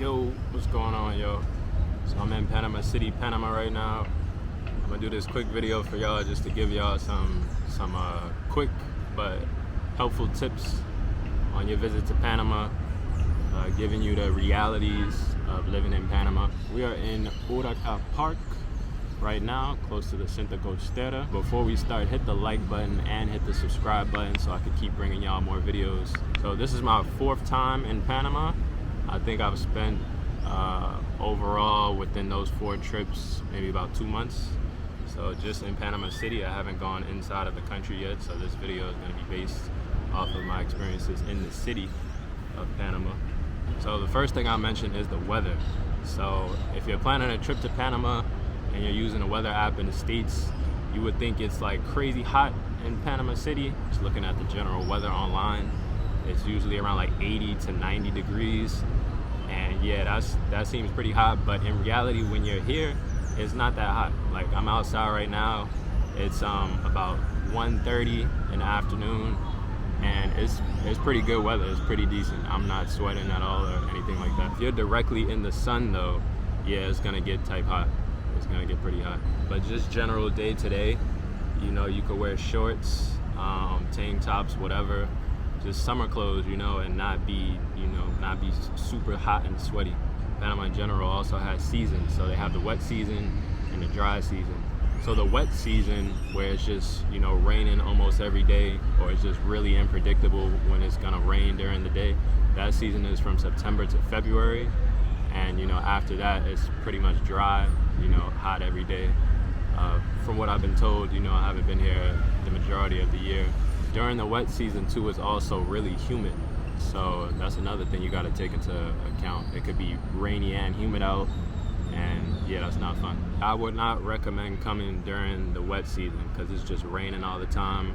Yo, what's going on, yo? So I'm in Panama City, Panama right now. I'm gonna do this quick video for y'all just to give y'all some quick but helpful tips on your visit to Panama, giving you the realities of living in Panama. We are in Uraca Park right now, close to the Cinta Costera. Before we start, hit the like button and hit the subscribe button so I can keep bringing y'all more videos. So this is my 4th time in Panama. I think I've spent overall within those 4 trips maybe about 2 months. So just in Panama City, I haven't gone inside of the country yet, so this video is going to be based off of my experiences in the city of Panama. So the first thing I'll mention is the weather. So if you're planning a trip to Panama and you're using a weather app in the States, you would think it's like crazy hot in Panama City. Just looking at the general weather online, it's usually around like 80 to 90 degrees. And yeah, that seems pretty hot, but in reality, when you're here, it's not that hot. Like, I'm outside right now, it's about 1:30 in the afternoon, and it's pretty good weather. It's pretty decent. I'm not sweating at all or anything like that. If you're directly in the sun though, yeah, it's gonna get type hot. It's gonna get pretty hot. But just general day to day, you know, you could wear shorts, tank tops, whatever, just summer clothes, you know, and not be super hot and sweaty. Panama in general also has seasons, so they have the wet season and the dry season. So the wet season, where it's just, you know, raining almost every day, or it's just really unpredictable when it's gonna rain during the day, that season is from September to February. And, you know, after that, it's pretty much dry, you know, hot every day. From what I've been told, you know, I haven't been here the majority of the year. During the wet season too, it's also really humid. So that's another thing you got to take into account. It could be rainy and humid out, and yeah, that's not fun. I would not recommend coming during the wet season because it's just raining all the time.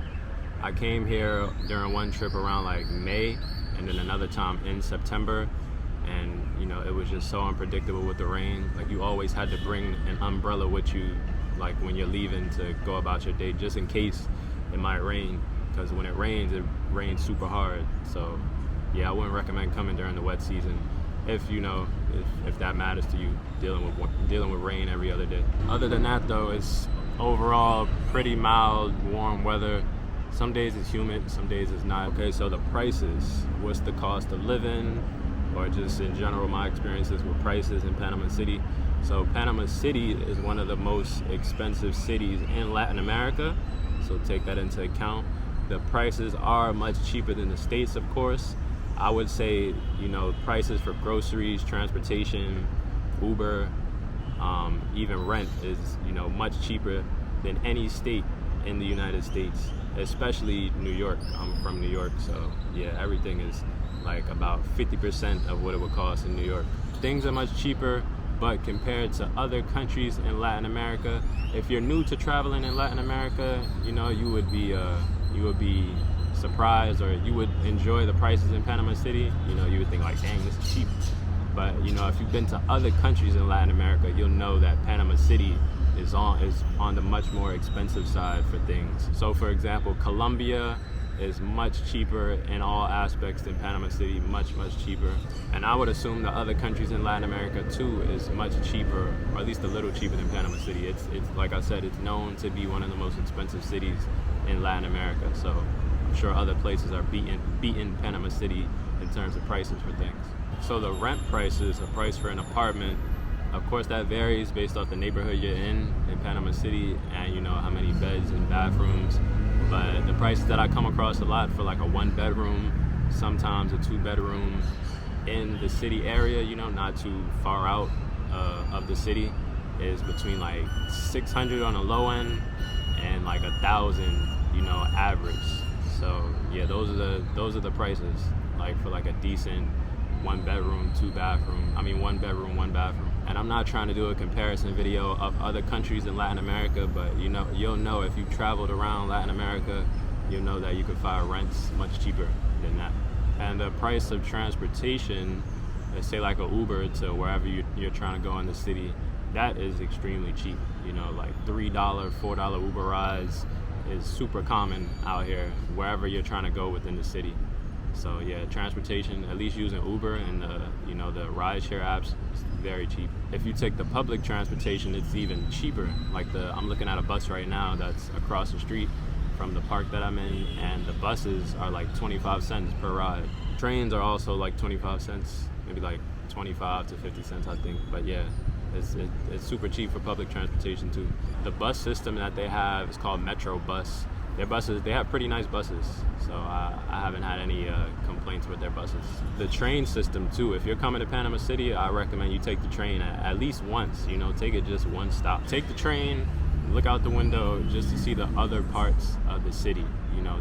I came here during one trip around like May, and then another time in September, and you know, it was just so unpredictable with the rain. Like, you always had to bring an umbrella with you, like when you're leaving to go about your day, just in case it might rain, because when it rains super hard. So yeah, I wouldn't recommend coming during the wet season if that matters to you, dealing with rain every other day. Other than that though, it's overall pretty mild, warm weather. Some days it's humid, some days it's not. Okay, so the prices, what's the cost of living, or just in general my experiences with prices in Panama City. So Panama City is one of the most expensive cities in Latin America, so take that into account. The prices are much cheaper than the States, of course. I would say, you know, prices for groceries, transportation, Uber, even rent is, you know, much cheaper than any state in the United States, especially New York. I'm from New York, so yeah, everything is like about 50% of what it would cost in New York. Things are much cheaper, but compared to other countries in Latin America, if you're new to traveling in Latin America, you know, you would be surprised, or you would enjoy the prices in Panama City. You know, you would think like, dang, this is cheap. But you know, if you've been to other countries in Latin America, you'll know that Panama City is on the much more expensive side for things. So for example, Colombia is much cheaper in all aspects than Panama City, much cheaper. And I would assume the other countries in Latin America too is much cheaper, or at least a little cheaper than Panama City. It's like I said, it's known to be one of the most expensive cities in Latin America. So I'm sure other places are beating Panama City in terms of prices for things. So the rent prices, a price for an apartment, of course that varies based off the neighborhood you're in Panama City, and you know how many beds and bathrooms. But the prices that I come across a lot for like a 1-bedroom, sometimes a 2-bedroom in the city area, you know, not too far out of the city, is between like 600 on the low end and like 1,000, you know, average. So yeah, those are the prices, like for like a decent 1-bedroom, 2-bathroom. I mean 1 bedroom, 1 bathroom. And I'm not trying to do a comparison video of other countries in Latin America, but you know, you'll know if you've traveled around Latin America, you'll know that you can find rents much cheaper than that. And the price of transportation, let's say like a Uber to wherever you're trying to go in the city, that is extremely cheap. You know, like $3, $4 Uber rides is super common out here wherever you're trying to go within the city. So yeah, transportation, at least using Uber and the the rideshare apps, it's very cheap. If you take the public transportation, it's even cheaper. Like I'm looking at a bus right now that's across the street from the park that I'm in, and the buses are like 25 cents per ride. Trains are also like 25 cents, maybe like 25 to 50 cents, I think. But yeah, it's super cheap for public transportation too. The bus system that they have is called Metro Bus. Their buses, they have pretty nice buses, so I haven't had any complaints with their buses. The train system too, if you're coming to Panama City, I recommend you take the train at least once, take it just one stop. Take the train, look out the window just to see the other parts of the city.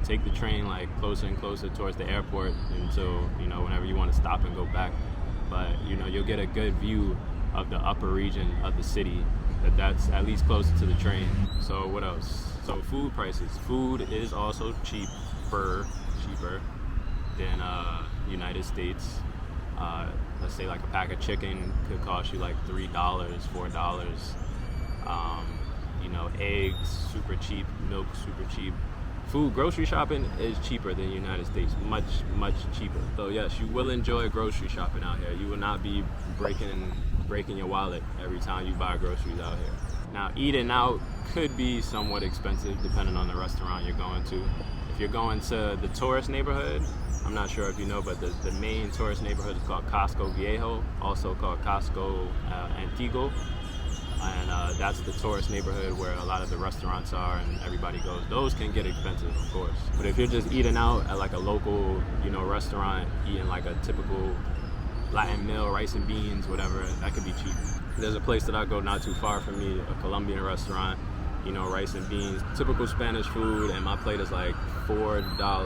Take the train like closer and closer towards the airport until, whenever you want to stop and go back. But, you'll get a good view of the upper region of the city that's at least closer to the train. So what else? So food prices. Food is also cheaper than United States. Let's say like a pack of chicken could cost you like $3, $4. Eggs, super cheap. Milk, super cheap. Food, grocery shopping is cheaper than the United States, much, much cheaper. So yes, you will enjoy grocery shopping out here. You will not be breaking your wallet every time you buy groceries out here. Now, eating out could be somewhat expensive depending on the restaurant you're going to. If you're going to the tourist neighborhood, I'm not sure if you know, but the main tourist neighborhood is called Casco Viejo, also called Casco Antiguo. And that's the tourist neighborhood where a lot of the restaurants are and everybody goes. Those can get expensive, of course. But if you're just eating out at like a local, restaurant, eating like a typical Latin meal, rice and beans, whatever, that could be cheap. There's a place that I go not too far from me, a Colombian restaurant, rice and beans, typical Spanish food, and my plate is like $4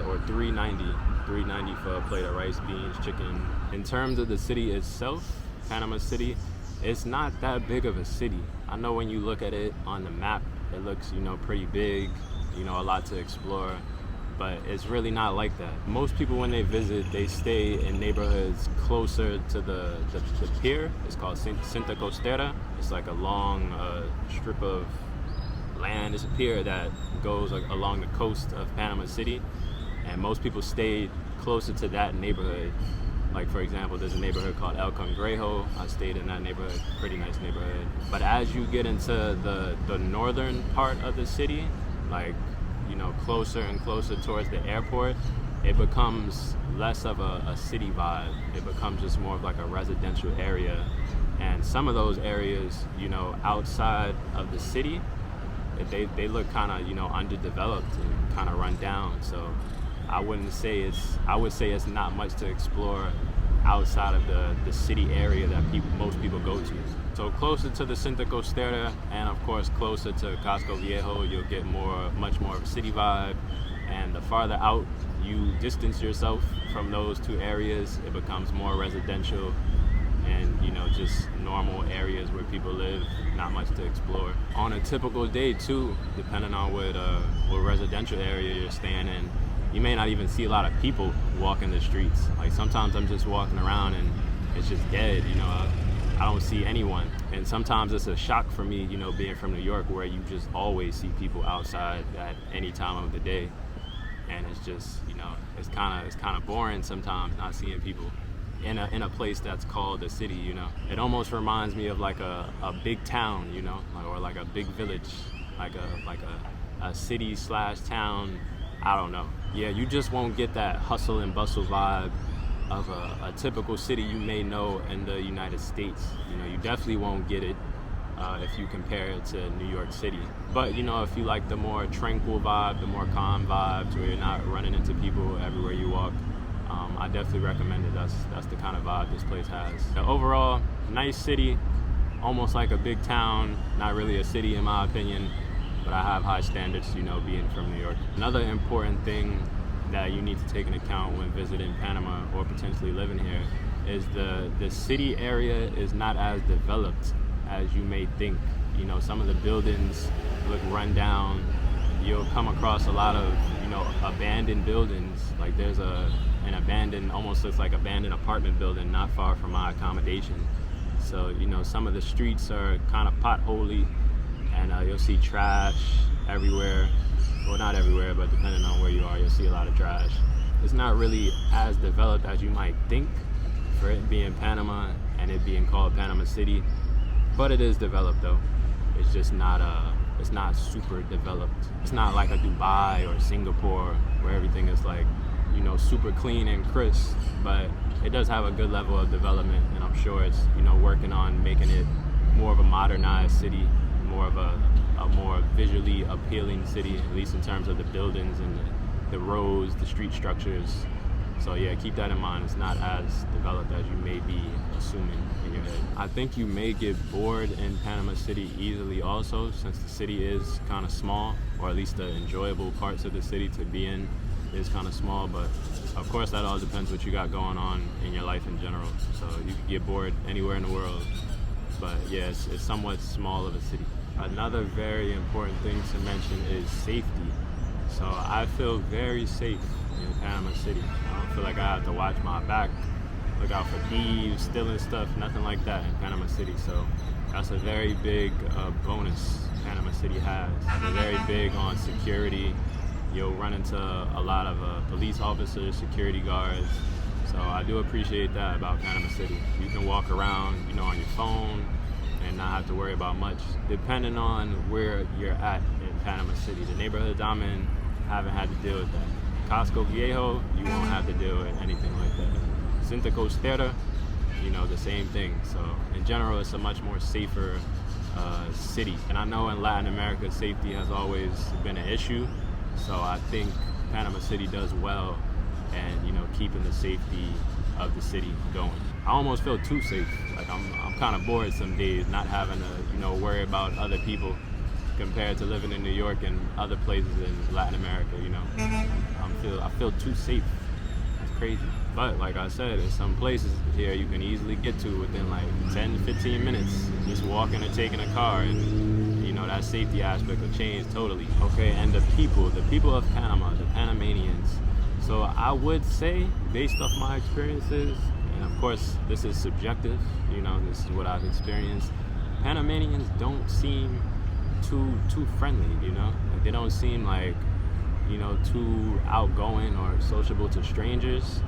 or $3.90 for a plate of rice, beans, chicken. In terms of the city itself, Panama City, it's not that big of a city. I know when you look at it on the map, it looks, pretty big, a lot to explore, but it's really not like that. Most people, when they visit, they stay in neighborhoods closer to the pier. It's called Cinta Costera. It's like a long strip of land. It's a pier that goes along the coast of Panama City, and most people stay closer to that neighborhood. Like, for example, there's a neighborhood called El Cangrejo. I stayed in that neighborhood, pretty nice neighborhood. But as you get into the northern part of the city, like, closer and closer towards the airport, it becomes less of a city vibe. It becomes just more of like a residential area. And some of those areas, outside of the city, they look kind of, underdeveloped and kind of run down. So I would say it's not much to explore outside of the city area that most people go to. So closer to the Cinta Costera and of course closer to Casco Viejo, you'll get much more of a city vibe. And the farther out you distance yourself from those two areas, it becomes more residential and just normal areas where people live, not much to explore. On a typical day too, depending on what residential area you're staying in, you may not even see a lot of people walking the streets. Like sometimes I'm just walking around and it's just dead, I don't see anyone. And sometimes it's a shock for me, being from New York, where you just always see people outside at any time of the day. And it's just, it's kind of boring sometimes not seeing people in a place that's called a city, It almost reminds me of like a big town, or like a big village, like a city/town. I don't know. Yeah, you just won't get that hustle and bustle vibe of a typical city you may know in the United States. You definitely won't get it if you compare it to New York City. But if you like the more tranquil vibe, the more calm vibes, where you're not running into people everywhere you walk, I definitely recommend it. That's the kind of vibe this place has. Overall, nice city, almost like a big town, not really a city in my opinion, but I have high standards, being from New York. Another important thing that you need to take into account when visiting Panama or potentially living here is the city area is not as developed as you may think. Some of the buildings look run down. You'll come across a lot of, abandoned buildings. Like there's an abandoned, almost looks like abandoned apartment building not far from my accommodation. So, some of the streets are kind of potholy, and you'll see trash everywhere. Well, not everywhere, but depending on where you are, you'll see a lot of trash. it's not really as developed as you might think for it being Panama and it being called Panama City, but it is developed though. It's just not it's not super developed. It's not like a Dubai or Singapore where everything is like, you know, super clean and crisp, but it does have a good level of development, and I'm sure it's, you know, working on making it more of a modernized city, more of a more visually appealing city, at least in terms of the buildings and the roads, the street structures. So yeah, keep that in mind. It's not as developed as you may be assuming in your head. I think you may get bored in Panama City easily also, since the city is kind of small, or at least the enjoyable parts of the city to be in is kind of small. But of course that all depends what you got going on in your life in general. So you could get bored anywhere in the world. But yeah, it's somewhat small of a city. Another very important thing to mention is safety. So I feel very safe in Panama City. I don't feel like I have to watch my back, look out for thieves, stealing stuff, nothing like that in Panama City. So that's a very big bonus Panama City has. They're very big on security. You'll run into a lot of police officers, security guards. So I do appreciate that about Panama City. You can walk around, you know, on your phone and not have to worry about much, depending on where you're at in Panama City. The neighborhoods I'm in haven't had to deal with that. Casco Viejo, you won't have to deal with anything like that. Cinta Costera, you know, the same thing. So in general, it's a much more safer city. And I know in Latin America, safety has always been an issue. So I think Panama City does well and, you know, keeping the safety of the city going. I almost feel too safe. Like I'm kind of bored some days not having to, you know, worry about other people compared to living in New York and other places in Latin America, you know. I feel too safe. It's crazy. But like I said, there's some places here you can easily get to within like 10 to 15 minutes, just walking or taking a car, and you know, that safety aspect will change totally. Okay, and the people of Panama, the Panamanians. So I would say, based off my experiences, and of course this is subjective, you know, this is what I've experienced, Panamanians don't seem too friendly, you know. Like, they don't seem like, you know, too outgoing or sociable to strangers.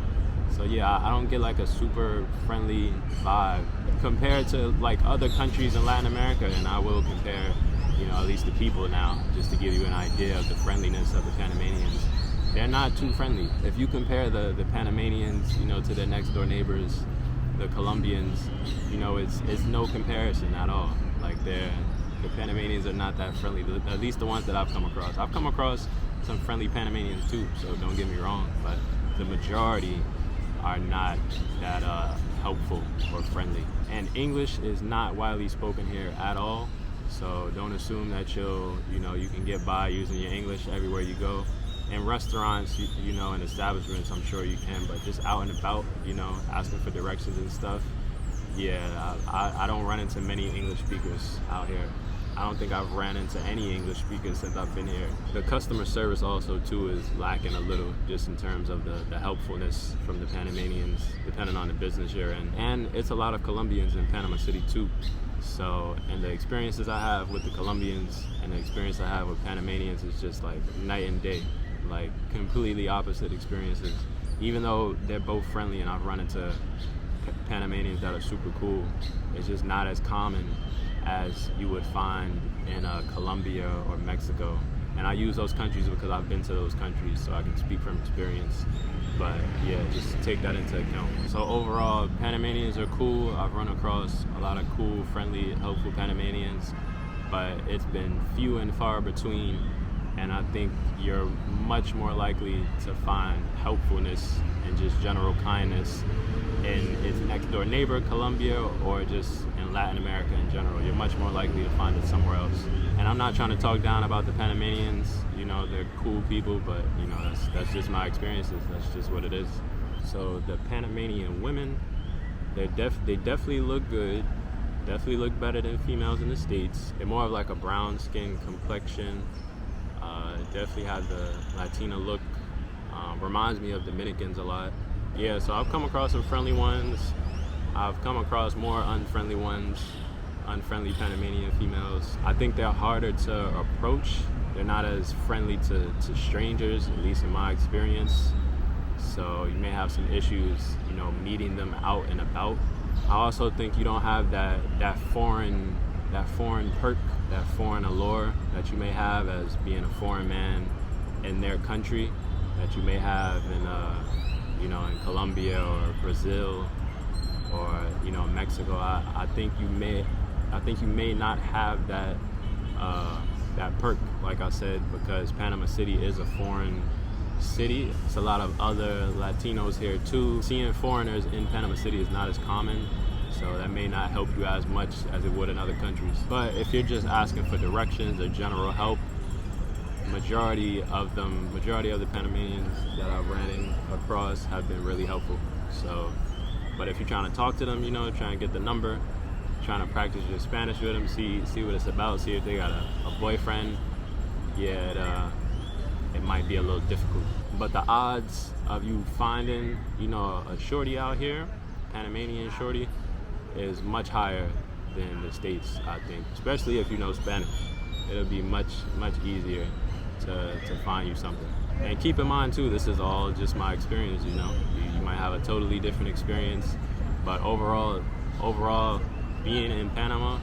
So yeah, I don't get like a super friendly vibe compared to like other countries in Latin America, and I will compare, you know, at least the people now, just to give you an idea of the friendliness of the Panamanians. They're not too friendly. If you compare the Panamanians, you know, to their next door neighbors, the Colombians, you know, it's no comparison at all. Like the Panamanians are not that friendly, at least the ones that I've come across. I've come across some friendly Panamanians too, so don't get me wrong, but the majority are not that helpful or friendly. And English is not widely spoken here at all, so don't assume that you can get by using your English everywhere you go. In restaurants, you know, and establishments, I'm sure you can, but just out and about, you know, asking for directions and stuff, yeah, I don't run into many English speakers out here. I don't think I've ran into any English speakers since I've been here. The customer service also too is lacking a little, just in terms of the helpfulness from the Panamanians, depending on the business you're in. And it's a lot of Colombians in Panama City too. So, and the experiences I have with the Colombians and the experience I have with Panamanians is just like night and day, like completely opposite experiences. Even though they're both friendly and I've run into Panamanians that are super cool, it's just not as common as you would find in Colombia or Mexico. And I use those countries because I've been to those countries, so I can speak from experience. But yeah, just take that into account. So overall, Panamanians are cool. I've run across a lot of cool, friendly, helpful Panamanians, but it's been few and far between. And I think you're much more likely to find helpfulness and just general kindness in its next door neighbor, Colombia, or just in Latin America in general. You're much more likely to find it somewhere else. And I'm not trying to talk down about the Panamanians, you know, they're cool people, but you know, that's just my experiences, that's just what it is. So the Panamanian women, they definitely look good, definitely look better than females in the States. They're more of like a brown skin complexion, definitely have the Latina look, reminds me of Dominicans a lot. Yeah, so I've come across some friendly ones. I've come across more unfriendly ones, unfriendly Panamanian females. I think they're harder to approach. They're not as friendly to strangers, at least in my experience. so you may have some issues, you know, meeting them out and about. I also think you don't have that foreign perk, that foreign allure that you may have as being a foreign man in their country, that you may have in you know, in Colombia or Brazil or, you know, Mexico. I think you may not have that that perk, like I said, because Panama City is a foreign city. It's a lot of other Latinos here too. Seeing foreigners in Panama City is not as common, so that may not help you as much as it would in other countries. But if you're just asking for directions or general help, majority of the Panamanians that I've ran across have been really helpful. So, but if you're trying to talk to them, you know, trying to get the number, trying to practice your Spanish with them, see what it's about, see if they got a boyfriend, yeah, it might be a little difficult. But the odds of you finding, you know, a shorty out here, Panamanian shorty, is much higher than the States, I think. Especially if you know Spanish, it'll be much easier to find you something. And keep in mind too, this is all just my experience, you know. You might have a totally different experience, but overall, being in Panama,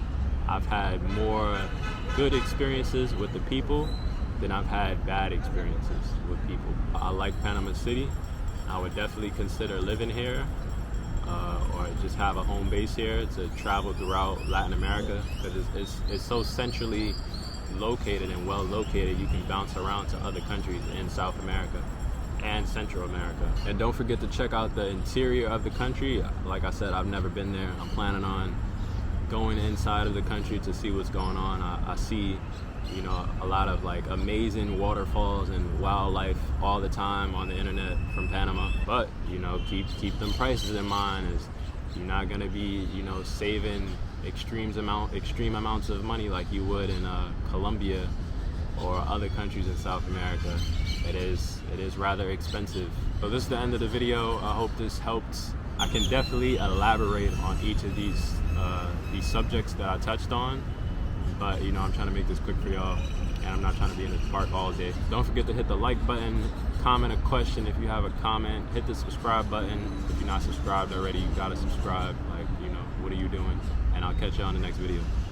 I've had more good experiences with the people than I've had bad experiences with people. I like Panama City. I would definitely consider living here, or just have a home base here to travel throughout Latin America, because it's so centrally located and well located. You can bounce around to other countries in South America and Central America. And don't forget to check out the interior of the country. Like I said, I've never been there. I'm planning on going inside of the country to see what's going on. I see, you know, a lot of like amazing waterfalls and wildlife all the time on the internet from Panama. But, you know, keep them prices in mind, as you're not gonna be, you know, saving extreme amounts of money like you would in Colombia or other countries in South America. It is rather expensive. So this is the end of the video. I hope this helped. I can definitely elaborate on each of these subjects that I touched on, but you know, I'm trying to make this quick for y'all, and I'm not trying to be in the park all day. Don't forget to hit the like button, comment a question if you have a comment, hit the subscribe button. If you're not subscribed already, you gotta subscribe. Like, you know, what are you doing? And I'll catch you on the next video.